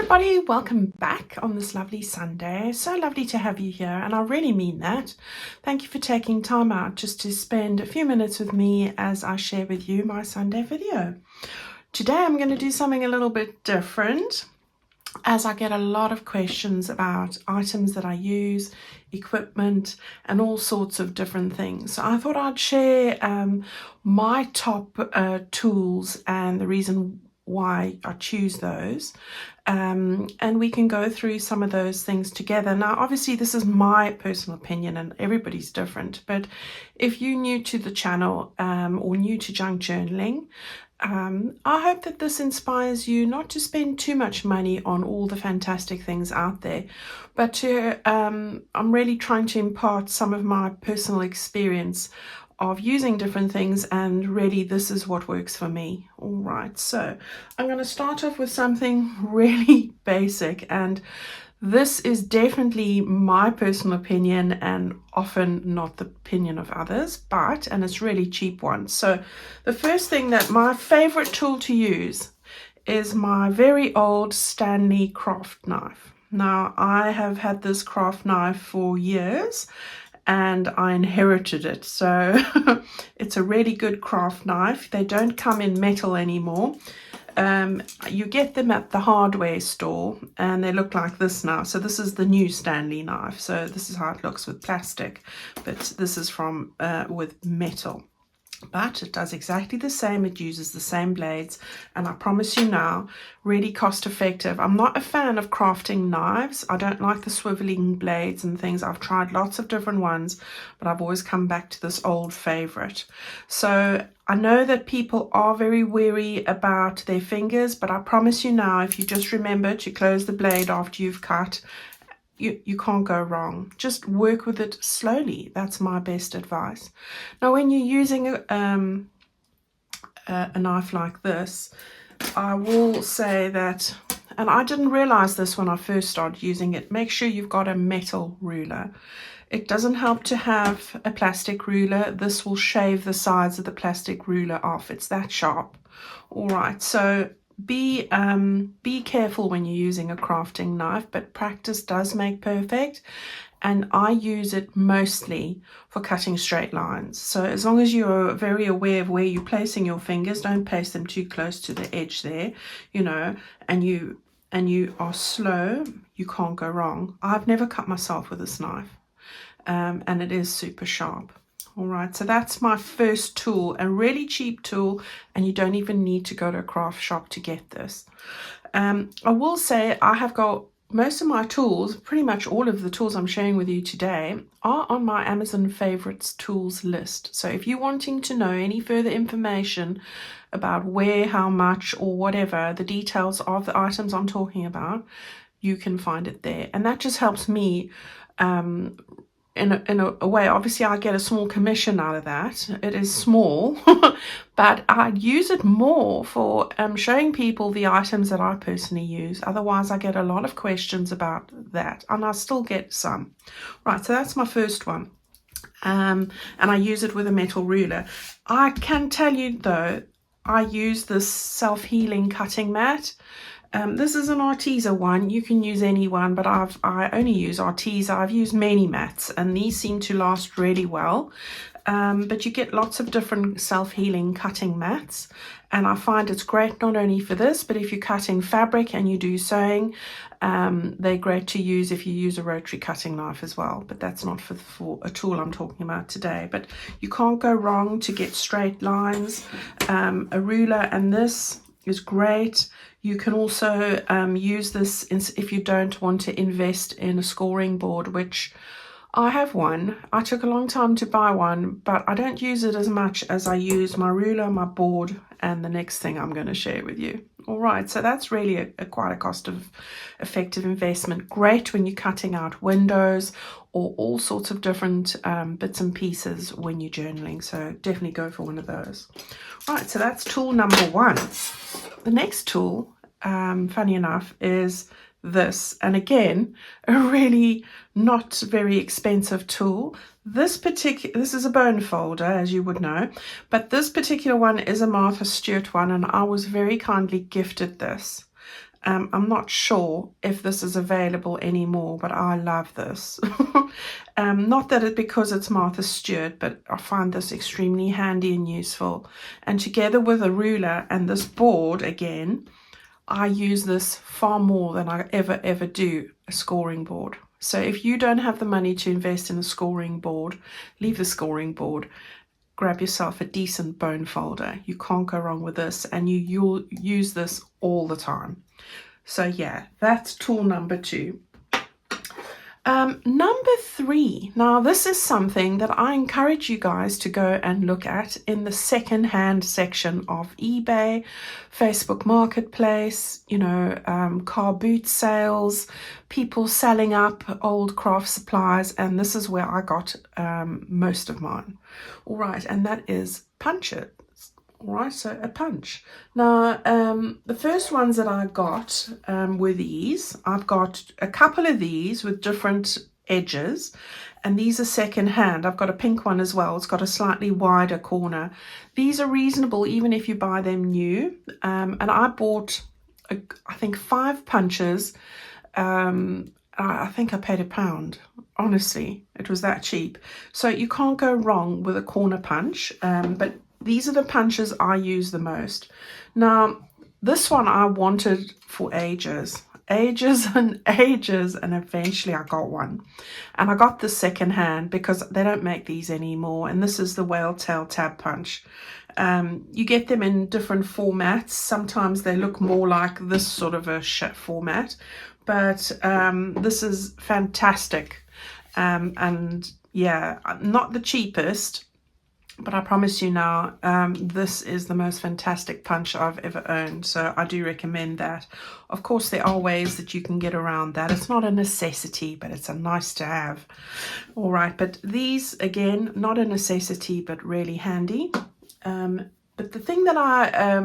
everybody, welcome back on this lovely Sunday. So lovely to have you here, and I really mean that. Thank you for taking time out just to spend a few minutes with me as I share with you my Sunday video. Today I'm going to do something a little bit different, as I get a lot of questions about items that I use, equipment, and all sorts of different things. So I thought I'd share my top tools and the reason why I choose those, and we can go through some of those things together. Now obviously this is my personal opinion and everybody's different, but if you're new to the channel or new to junk journaling, I hope that this inspires you not to spend too much money on all the fantastic things out there, but to I'm really trying to impart some of my personal experience of using different things, and really this is what works for me. All right, so I'm going to start off with something really basic, and this is definitely my personal opinion and often not the opinion of others, and it's really cheap one. So the first thing, that my favorite tool to use is my very old Stanley craft knife. Now I have had this craft knife for years and I inherited it. So it's a really good craft knife. They don't come in metal anymore. You get them at the hardware store and they look like this now. So this is the new Stanley knife. So this is how it looks with plastic, but this is from with metal. But it does exactly the same. It uses the same blades, and I promise you now, really cost effective. I'm not a fan of crafting knives. I don't like the swiveling blades and things. I've tried lots of different ones, but I've always come back to this old favorite. So I know that people are very wary about their fingers, but I promise you now, if you just remember to close the blade after you've cut, you can't go wrong. Just work with it slowly. That's my best advice. Now, when you're using a knife like this, I will say that, and I didn't realize this when I first started using it, make sure you've got a metal ruler. It doesn't help to have a plastic ruler. This will shave the sides of the plastic ruler off. It's that sharp. All right, so be careful when you're using a crafting knife, but practice does make perfect, and I use it mostly for cutting straight lines. So as long as you're very aware of where you're placing your fingers, don't place them too close to the edge there, you know, and you are slow, you can't go wrong. I've never cut myself with this knife, and it is super sharp. All right, so that's my first tool, a really cheap tool, and you don't even need to go to a craft shop to get this. I will say I have got most of my tools, pretty much all of the tools I'm sharing with you today, are on my Amazon favorites tools list. So if you're wanting to know any further information about where, how much, or whatever, the details of the items I'm talking about, you can find it there. And that just helps me in a way. Obviously I get a small commission out of that. It is small, but I use it more for showing people the items that I personally use. Otherwise I get a lot of questions about that, and I still get some. Right, so that's my first one, and I use it with a metal ruler. I can tell you though, I use this self-healing cutting mat. This is an Arteza one. You can use any one, but I only use Arteza. I've used many mats, and these seem to last really well. But you get lots of different self-healing cutting mats, and I find it's great not only for this, but if you're cutting fabric and you do sewing, they're great to use if you use a rotary cutting knife as well. But that's not for a tool I'm talking about today. But you can't go wrong to get straight lines. A ruler, and this is great. You can also use this if you don't want to invest in a scoring board, which I have one. I took a long time to buy one, but I don't use it as much as I use my ruler, my board, and the next thing I'm going to share with you. All right, so that's really quite a cost-effective investment. Great when you're cutting out windows or all sorts of different bits and pieces when you're journaling. So definitely go for one of those. Right, so that's tool number one. The next tool, funny enough, is this, and again, a really not very expensive tool. This is a bone folder, as you would know, but this particular one is a Martha Stewart one, and I was very kindly gifted this. I'm not sure if this is available anymore, but I love this. Not that it because it's Martha Stewart, but I find this extremely handy and useful. And together with a ruler and this board again, I use this far more than I ever do a scoring board. So if you don't have the money to invest in a scoring board, leave the scoring board. Grab yourself a decent bone folder. You can't go wrong with this, and you'll use this all the time. So yeah, that's tool number 2. Number 3. Now this is something that I encourage you guys to go and look at in the second-hand section of eBay, Facebook Marketplace, car boot sales, people selling up old craft supplies, and this is where I got most of mine. All right, and that is punches. All right, so a punch. Now, the first ones that I got were these. I've got a couple of these with different edges, and these are second hand. I've got a pink one as well. It's got a slightly wider corner. These are reasonable even if you buy them new. And I bought, I think, 5 punches. I think I paid £1. Honestly, it was that cheap. So you can't go wrong with a corner punch, but these are the punches I use the most. Now, this one I wanted for ages and ages, and eventually I got one. And I got this second hand because they don't make these anymore. And this is the whale tail tab punch. You get them in different formats. Sometimes they look more like this sort of a format, but this is fantastic. And yeah, not the cheapest, but I promise you now, this is the most fantastic punch I've ever owned. So I do recommend that. Of course, there are ways that you can get around that. It's not a necessity, but it's a nice to have. All right, but these, again, not a necessity, but really handy. But the thing that I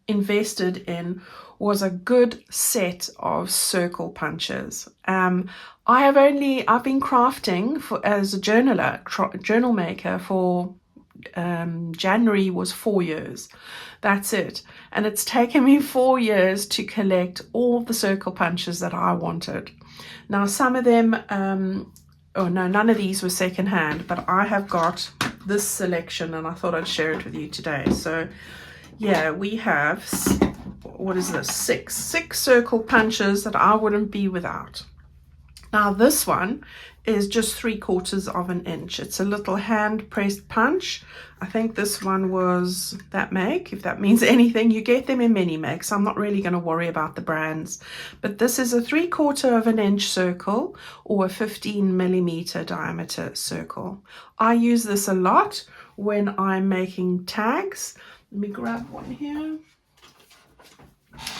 invested in was a good set of circle punches. I've been crafting as a journal maker for January was 4 years. That's it. And it's taken me 4 years to collect all the circle punches that I wanted. Now, some of them, none of these were secondhand, but I have got this selection and I thought I'd share it with you today. So yeah, we have, what is this? Six circle punches that I wouldn't be without. Now this one is just 3/4 of an inch. It's a little hand pressed punch. I think this one was that make, if that means anything. You get them in many makes. I'm not really going to worry about the brands, but this is a 3/4 of an inch circle or a 15mm diameter circle. I use this a lot when I'm making tags. Let me grab one here.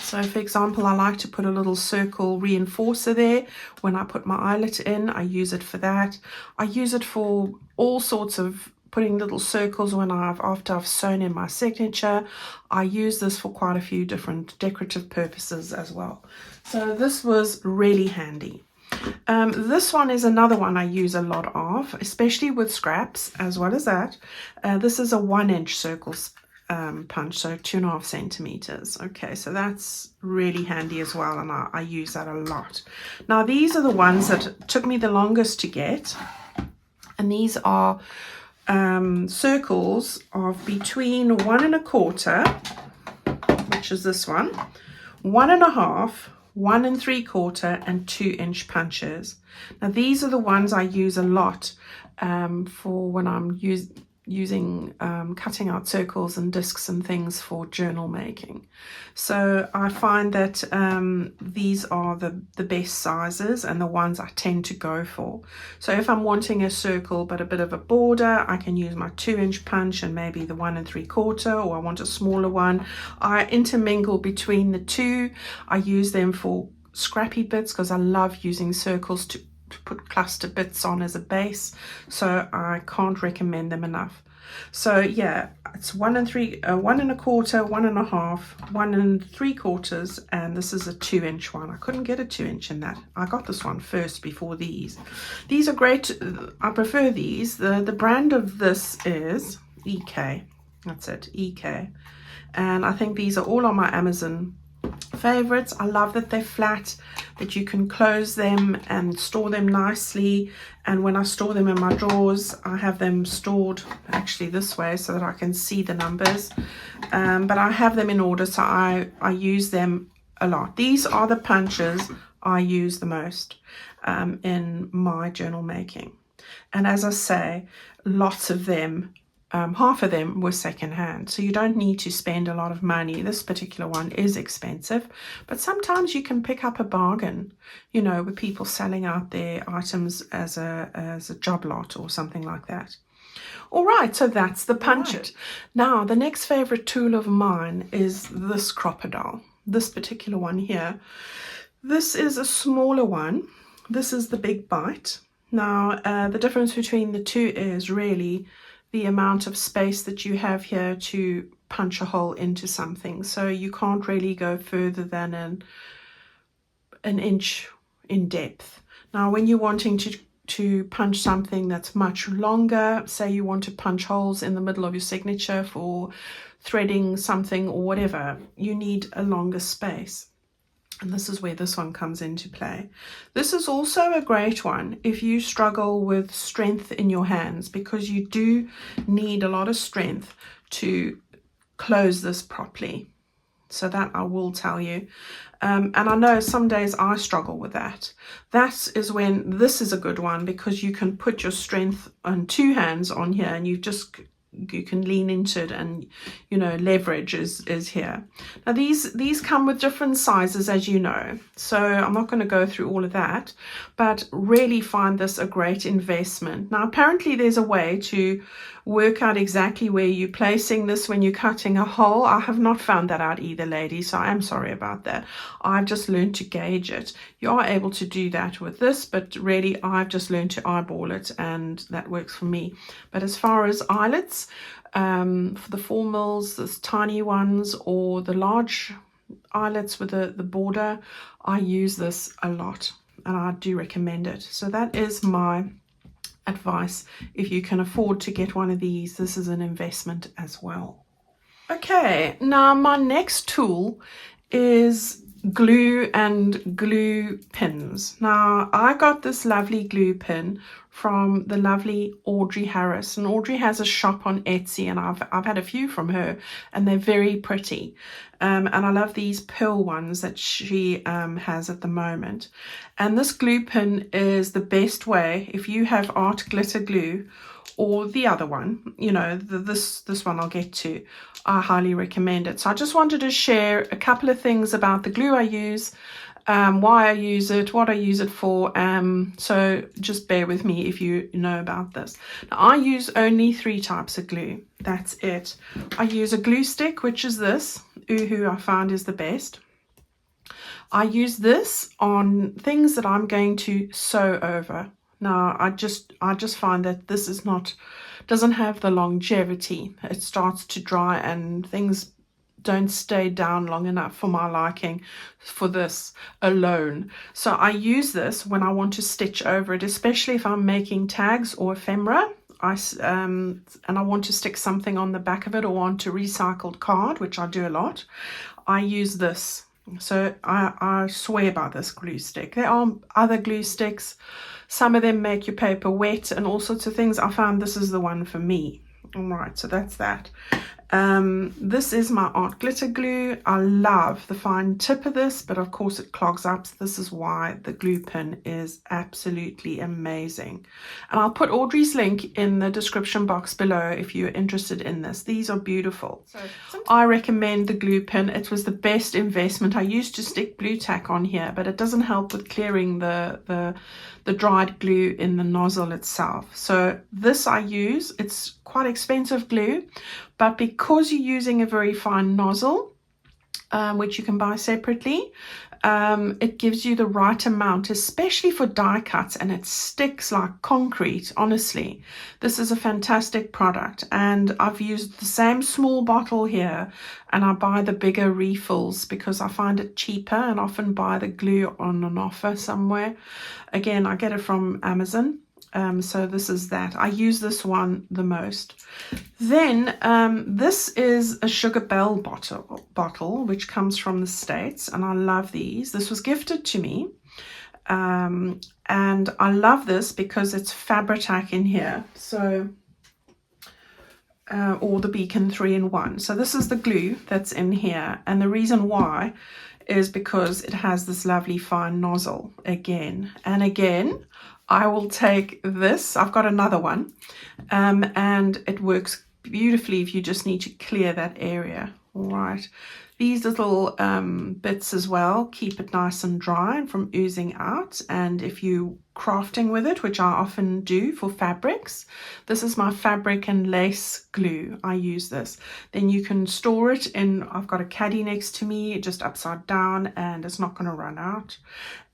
So for example, I like to put a little circle reinforcer there. When I put my eyelet in, I use it for that. I use it for all sorts of putting little circles after I've sewn in my signature. I use this for quite a few different decorative purposes as well. So this was really handy. This one is another one I use a lot of, especially with scraps as well as that. This is a 1-inch circle punch, so 2.5 centimeters. Okay, so that's really handy as well, and I use that a lot. Now these are the ones that took me the longest to get, and these are circles of between 1 1/4, which is this one, 1 1/2, 1 3/4, and 2-inch punches. Now these are the ones I use a lot for when I'm using cutting out circles and discs and things for journal making. So I find that these are the best sizes and the ones I tend to go for. So if I'm wanting a circle but a bit of a border, I can use my 2-inch punch and maybe the 1 3/4, or I want a smaller one. I intermingle between the two. I use them for scrappy bits because I love using circles to put cluster bits on as a base, so I can't recommend them enough. So yeah, it's 1 1/4, 1 1/2, 1 3/4, and this is a 2-inch one. I couldn't get a 2-inch in that. I got this one first before these. These are great. I prefer these. The brand of this is EK. That's it, EK. And I think these are all on my Amazon favorites. I love that they're flat, that you can close them and store them nicely. And when I store them in my drawers, I have them stored actually this way so that I can see the numbers. But I have them in order, so I use them a lot. These are the punches I use the most in my journal making. And as I say, lots of them, half of them were secondhand. So you don't need to spend a lot of money. This particular one is expensive, but sometimes you can pick up a bargain, you know, with people selling out their items as a job lot or something like that. All right, so that's the punch it. Now, the next favorite tool of mine is this crocodile, this particular one here. This is a smaller one. This is the big bite. Now, the difference between the two is really the amount of space that you have here to punch a hole into something. So you can't really go further than an inch in depth. Now, when you're wanting to punch something that's much longer, say you want to punch holes in the middle of your signature for threading something or whatever, you need a longer space. And this is where this one comes into play. This is also a great one if you struggle with strength in your hands, because you do need a lot of strength to close this properly. So that I will tell you. And I know some days I struggle with that. That is when this is a good one, because you can put your strength on two hands on here and you can lean into it, and you know, leverage is here. Now these come with different sizes, as you know, so I'm not going to go through all of that, but really find this a great investment. Now apparently there's a way to work out exactly where you're placing this when you're cutting a hole. I have not found that out either, ladies, so I'm sorry about that. I've just learned to gauge it. You are able to do that with this, but really I've just learned to eyeball it, and that works for me. But as far as eyelets, for the formals, the tiny ones or the large eyelets with the border, I use this a lot and I do recommend it. So that is my advice. If you can afford to get one of these, this is an investment as well. Okay, now my next tool is glue and glue pins. Now I got this lovely glue pin from the lovely Audrey Harris, and Audrey has a shop on Etsy, and I've had a few from her, and they're very pretty. And I love these pearl ones that she has at the moment. And this glue pin is the best way if you have art glitter glue, or the other one, you know, this one I'll get to. I highly recommend it. So I just wanted to share a couple of things about the glue I use, why I use it, what I use it for. So just bear with me if you know about this. Now, I use only 3 types of glue. That's it. I use a glue stick, which is this. Uhu, I found is the best. I use this on things that I'm going to sew over. Now, I just find that this doesn't have the longevity. It starts to dry and things don't stay down long enough for my liking for this alone. So I use this when I want to stitch over it, especially if I'm making tags or ephemera. And I want to stick something on the back of it, or onto recycled card, which I do a lot. I use this. So I swear by this glue stick. There are other glue sticks. Some of them make your paper wet and all sorts of things. I found this is the one for me. All right, so that's that. This is my art glitter glue. I love the fine tip of this, but of course it clogs up. So this is why the glue pin is absolutely amazing. And I'll put Audrey's link in the description box below if you're interested in this. These are beautiful. So I recommend the glue pin. It was the best investment. I used to stick blue tack on here, but it doesn't help with clearing the dried glue in the nozzle itself. So this I use. It's quite expensive glue, but because you're using a very fine nozzle, which you can buy separately, it gives you the right amount, especially for die cuts, and it sticks like concrete. Honestly, this is a fantastic product, and I've used the same small bottle here, and I buy the bigger refills because I find it cheaper, and often buy the glue on an offer somewhere. Again, I get it from Amazon. So this is that. I use this one the most. Then this is a Sugar Bell bottle, which comes from the States, and I love these. This was gifted to me. And I love this because it's Fabri-Tac in here. So or the Beacon 3-in-1. So this is the glue that's in here, and the reason why is because it has this lovely fine nozzle again and again. I will take this, I've got another one, and it works beautifully if you just need to clear that area. All right, these little bits as well keep it nice and dry from oozing out. And if you crafting with it, which I often do for fabrics, this is my fabric and lace glue. I use this. Then you can store it in, I've got a caddy next to me, just upside down, and it's not going to run out,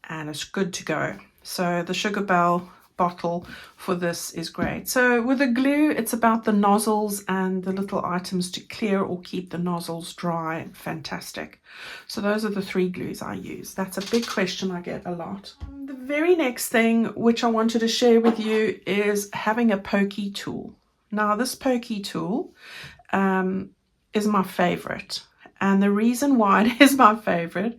and it's good to go. So the Sugar Bell bottle for this is great. So with the glue, it's about the nozzles and the little items to clear or keep the nozzles dry. Fantastic. So those are the 3 glues I use. That's a big question I get a lot. The very next thing which I wanted to share with you is having a pokey tool. Now this pokey tool is my favorite, and the reason why it is my favorite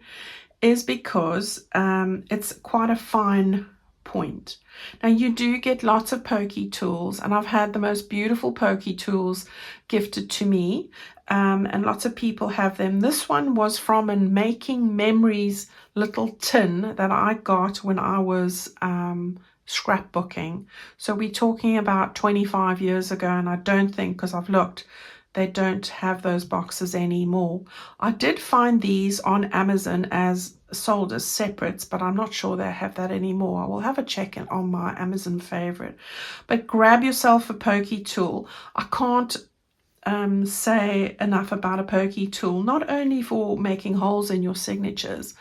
is because it's quite a fine point. Now you do get lots of pokey tools, and I've had the most beautiful pokey tools gifted to me, and lots of people have them. This one was from a Making Memories little tin that I got when I was scrapbooking. So we're talking about 25 years ago, and I don't think, because I've looked, they don't have those boxes anymore. I did find these on Amazon as sold as separates, but I'm not sure they have that anymore. I will have a check on my Amazon favorite. But grab yourself a pokey tool. I can't say enough about a pokey tool, not only for making holes in your signatures,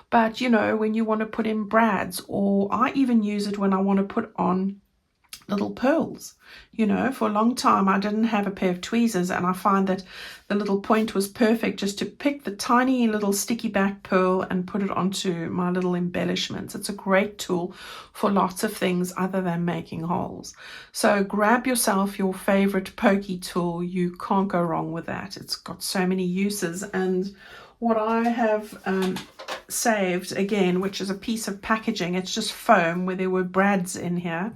but you know, when you want to put in brads, or I even use it when I want to put on little pearls. You know, for a long time I didn't have a pair of tweezers, and I find that the little point was perfect just to pick the tiny little sticky back pearl and put it onto my little embellishments. It's a great tool for lots of things other than making holes. So grab yourself your favorite pokey tool. You can't go wrong with that. It's got so many uses. And what I have saved again, which is a piece of packaging, it's just foam where there were brads in here.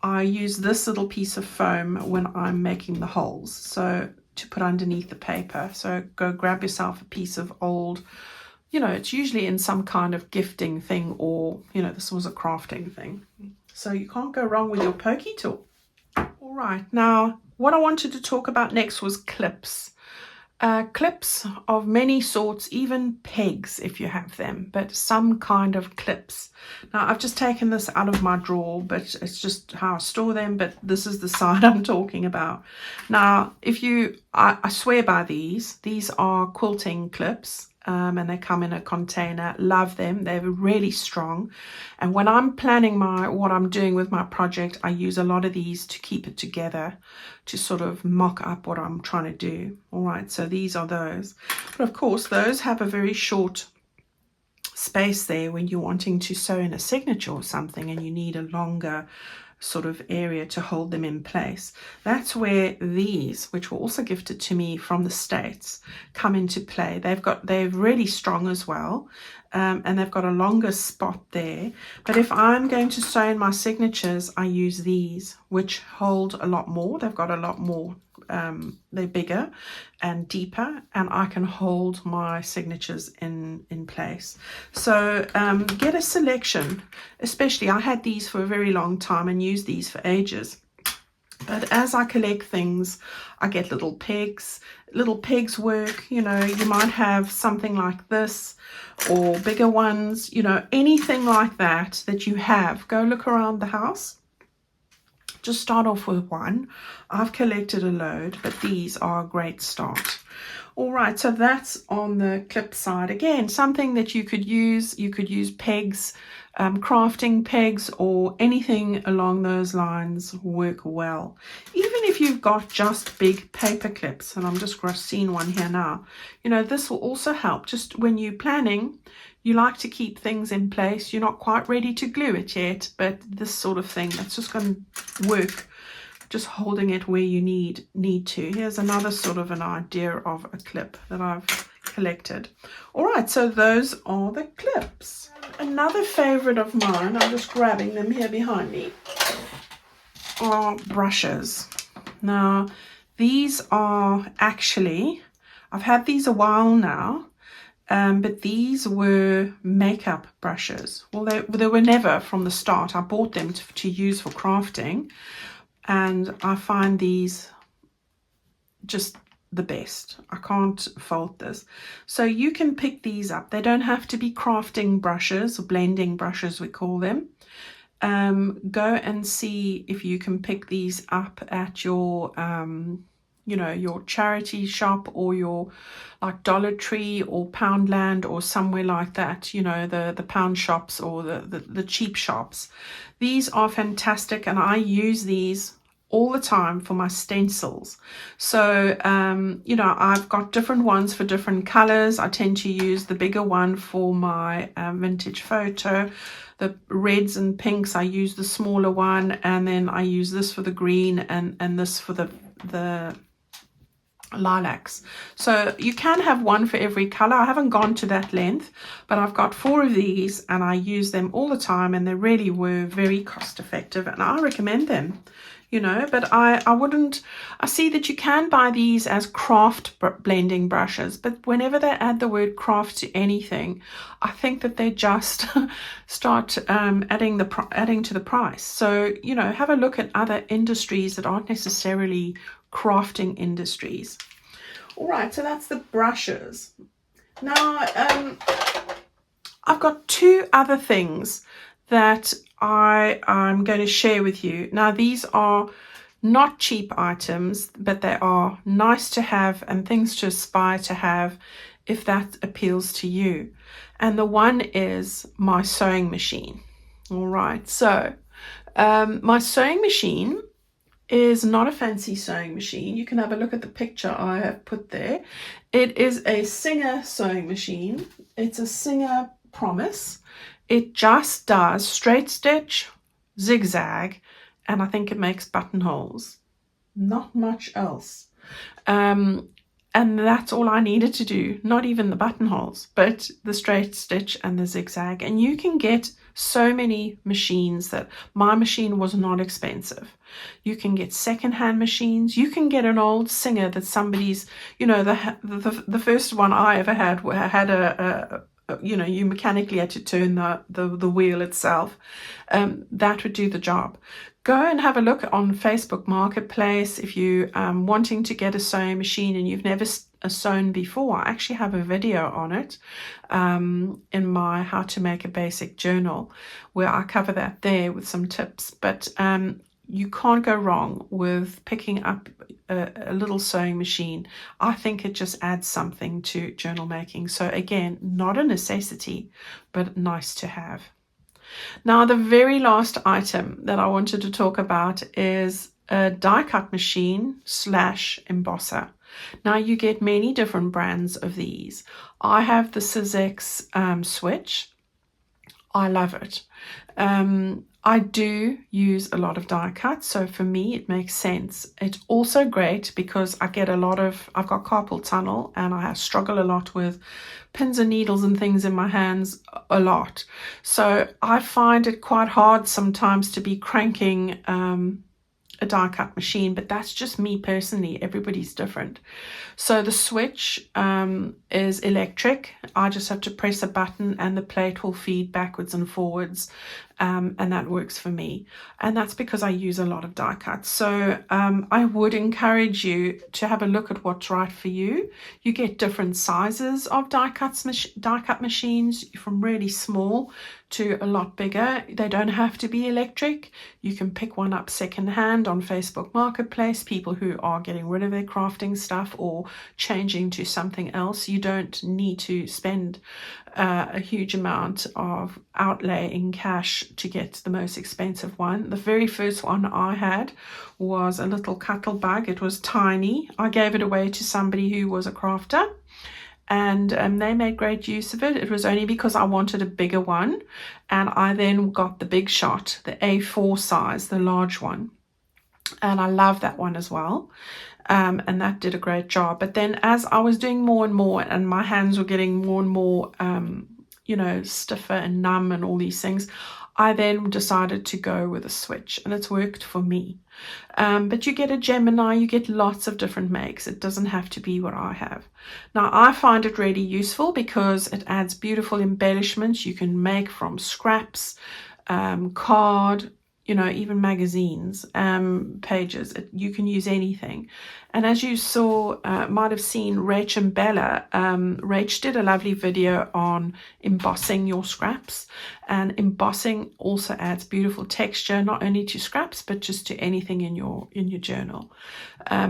I use this little piece of foam when I'm making the holes, so to put underneath the paper. So go grab yourself a piece of old, you know, it's usually in some kind of gifting thing, or you know, this was a crafting thing. So you can't go wrong with your pokey tool. All right, now what I wanted to talk about next was clips. Clips of many sorts, even pegs if you have them, but some kind of clips. Now I've just taken this out of my drawer, but it's just how I store them, but this is the side I'm talking about. Now if you, I swear by these are quilting clips. And they come in a container. Love them. They're really strong. And when I'm planning what I'm doing with my project, I use a lot of these to keep it together, to sort of mock up what I'm trying to do. All right, so these are those. But of course, those have a very short space there when you're wanting to sew in a signature or something, and you need a longer sort of area to hold them in place. That's where these, which were also gifted to me from the States, come into play. They're really strong as well, and they've got a longer spot there. But if I'm going to sew in my signatures, I use these, which hold a lot more. They've got a lot more, they're bigger and deeper, and I can hold my signatures in place. So get a selection. Especially, I had these for a very long time and used these for ages. But as I collect things, I get little pegs. Little pegs work. You know, you might have something like this, or bigger ones, you know, anything like that you have. Go look around the house. Just start off with one. I've collected a load, but these are a great start. All right, so that's on the clip side. Again, something that you could use pegs, crafting pegs or anything along those lines work well. Even if you've got just big paper clips, and I'm just seeing one here now, you know, this will also help. Just when you're planning, you like to keep things in place. You're not quite ready to glue it yet, but this sort of thing, that's just going to work. Just holding it where you need to. Here's another sort of an idea of a clip that I've collected. All right, so those are the clips. Another favorite of mine, I'm just grabbing them here behind me, are brushes. Now, these are actually, I've had these a while now, but these were makeup brushes. Well, they were never from the start. I bought them to use for crafting. And I find these just the best. I can't fault this. So you can pick these up. They don't have to be crafting brushes or blending brushes, we call them. Go and see if you can pick these up at your, you know, your charity shop or your like Dollar Tree or Poundland or somewhere like that, you know, the pound shops or the cheap shops. These are fantastic, and I use these all the time for my stencils. So you know, I've got different ones for different colors. I tend to use the bigger one for my vintage photo. The reds and pinks, I use the smaller one, and then I use this for the green and this for the lilacs. So you can have one for every color. I haven't gone to that length, but I've got 4 of these and I use them all the time, and they really were very cost effective, and I recommend them. You know, but I see that you can buy these as craft blending brushes, but whenever they add the word craft to anything, I think that they just start adding to the price. So, you know, have a look at other industries that aren't necessarily crafting industries. All right, so that's the brushes. Now, I've got 2 other things that I'm going to share with you. Now, these are not cheap items, but they are nice to have and things to aspire to have if that appeals to you. And the one is my sewing machine. All right, so my sewing machine is not a fancy sewing machine. You can have a look at the picture I have put there. It is a Singer sewing machine. It's a Singer Promise. It just does straight stitch, zigzag, and I think it makes buttonholes. Not much else. And that's all I needed to do. Not even the buttonholes, but the straight stitch and the zigzag. And you can get so many machines. That my machine was not expensive. You can get secondhand machines. You can get an old Singer that somebody's, you know, the first one I ever had a you know, you mechanically had to turn the wheel itself. That would do the job. Go and have a look on Facebook Marketplace if you wanting to get a sewing machine and you've never sewn before. I actually have a video on it in my How to Make a Basic Journal, where I cover that there with some tips. But you can't go wrong with picking up a little sewing machine. I think it just adds something to journal making. So again, not a necessity, but nice to have. Now, the very last item that I wanted to talk about is a die cut machine / embosser. Now, you get many different brands of these. I have the Sizzix Switch. I love it. I do use a lot of die cuts, so for me it makes sense. It's also great because I've got carpal tunnel and I struggle a lot with pins and needles and things in my hands a lot. So I find it quite hard sometimes to be cranking a die cut machine, but that's just me personally. Everybody's different. So the switch is electric. I just have to press a button and the plate will feed backwards and forwards. and that works for me. And that's because I use a lot of die cuts. So I would encourage you to have a look at what's right for you. You get different sizes of die cut machines, from really small to a lot bigger. They don't have to be electric. You can pick one up secondhand on Facebook Marketplace, people who are getting rid of their crafting stuff or changing to something else. You don't need to spend a huge amount of outlay in cash to get the most expensive one. The very first one I had was a little cuttle bug. It was tiny. I gave it away to somebody who was a crafter, and they made great use of it. It was only because I wanted a bigger one, and I then got the big shot, the A4 size, the large one, and I love that one as well. And that did a great job. But then as I was doing more and more, and my hands were getting more and more stiffer and numb and all these things, I then decided to go with a switch, and it's worked for me. But you get a Gemini, you get lots of different makes. It doesn't have to be what I have. Now, I find it really useful because it adds beautiful embellishments. You can make from scraps, card, even magazines, pages. You can use anything. And as you saw, might have seen Rach and Bella, Rach did a lovely video on embossing your scraps, and embossing also adds beautiful texture, not only to scraps, but just to anything in your journal.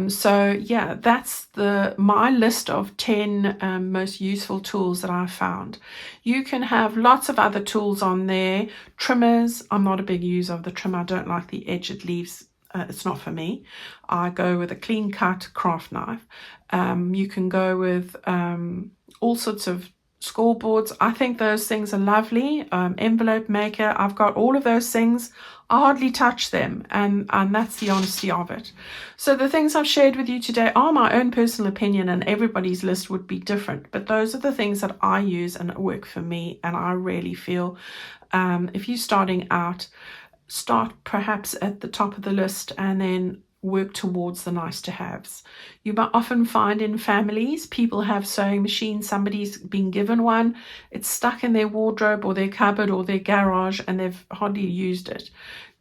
So yeah, that's my list of 10 most useful tools that I've found. You can have lots of other tools on there. Trimmers, I'm not a big user of the trimmer. I don't like the edge it leaves. It's not for me. I go with a clean cut craft knife. You can go with all sorts of scoreboards. I think those things are lovely. Envelope maker, I've got all of those things. I hardly touch them, and that's the honesty of it. So the things I've shared with you today are my own personal opinion, and everybody's list would be different, but those are the things that I use and work for me. And I really feel if you're starting out, start perhaps at the top of the list and then work towards the nice to haves. You might often find in families, people have sewing machines, somebody's been given one, it's stuck in their wardrobe or their cupboard or their garage, and they've hardly used it.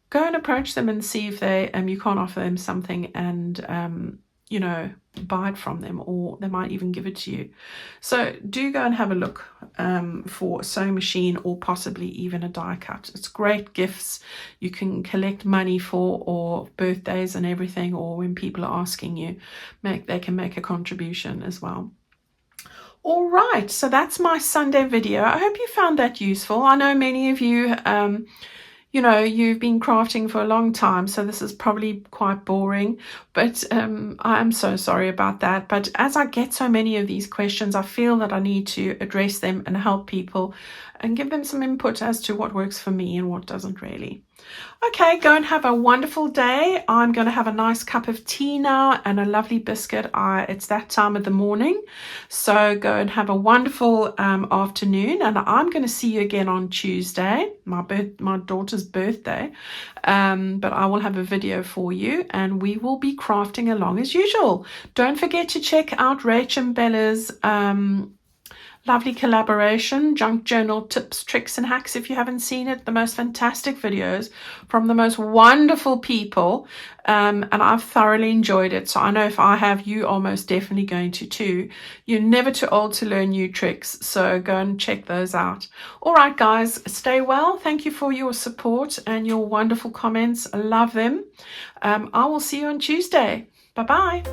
Go and approach them and see if you can't offer them something, and buy it from them, or they might even give it to you. So do go and have a look for a sewing machine, or possibly even a die cut. It's great gifts you can collect money for, or birthdays and everything, or when people are asking you, they can make a contribution as well. All right, so that's my Sunday video. I hope you found that useful. I know many of you you've been crafting for a long time, so this is probably quite boring, but I'm so sorry about that. But as I get so many of these questions, I feel that I need to address them and help people and give them some input as to what works for me and what doesn't really. Okay, go and have a wonderful day. I'm going to have a nice cup of tea now and a lovely biscuit. It's that time of the morning. So go and have a wonderful afternoon. And I'm going to see you again on Tuesday, my daughter's birthday. But I will have a video for you, and we will be crafting along as usual. Don't forget to check out Rach and Bella's lovely collaboration, junk journal tips, tricks, and hacks. If you haven't seen it, the most fantastic videos from the most wonderful people, and I've thoroughly enjoyed it. So I know if I have, you are most definitely going to too. You're never too old to learn new tricks, so go and check those out. All right, guys, stay well. Thank you for your support and your wonderful comments. I love them. I will see you on Tuesday. Bye-bye.